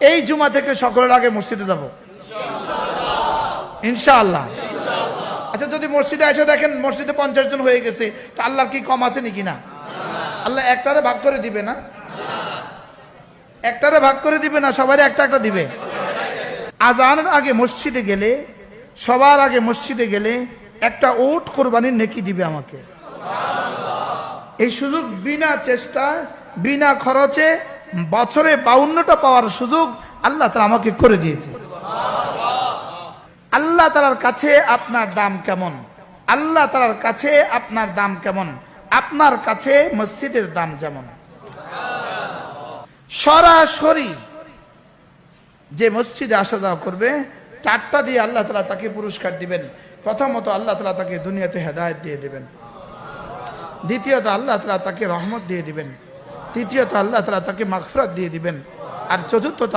এই জুমা থেকে সকলের আগে মসজিদে যাব ইনশাআল্লাহ। আচ্ছা, যদি মসজিদে এসে দেখেন মসজিদে 50 জন হয়ে গেছে, তো আল্লাহর কি কম আছে নাকি? না, আল্লাহ একটারে ভাগ করে দিবে না, একটারে ভাগ করে দিবে না, সবাই একটা একটা দিবে। আজানের আগে মসজিদে গেলে, সবার আগে মসজিদে গেলে একটা উট কোরবানির নেকি দিবে আমাকে। এই সুযোগ বিনা চেষ্টায় বিনা খরচে বছরে 52টা পাওয়ার সুযোগ আল্লাহ তাআলা আমাকে করে দিয়েছে। আল্লাহ তাআলার কাছে আপনার দাম কেমন? আল্লাহ তাআলার কাছে আপনার দাম কেমন? আপনার কাছে মসজিদের দাম যেমন। সরাসরি যে মসজিদে আসা যাওয়া করবে, 4টা দিয়ে আল্লাহ তাআলা তাকে পুরস্কার দিবেন। প্রথমত আল্লাহ তাআলা তাকে দুনিয়াতে হেদায়েত দিয়ে দিবেন, দ্বিতীয়ত আল্লাহ তাআলা তাকে রহমত দিয়ে দিবেন, তৃতীয়ত আল্লাহ তাআলা তাকে মাগফিরাত দিয়ে দিবেন, আর চতুর্থত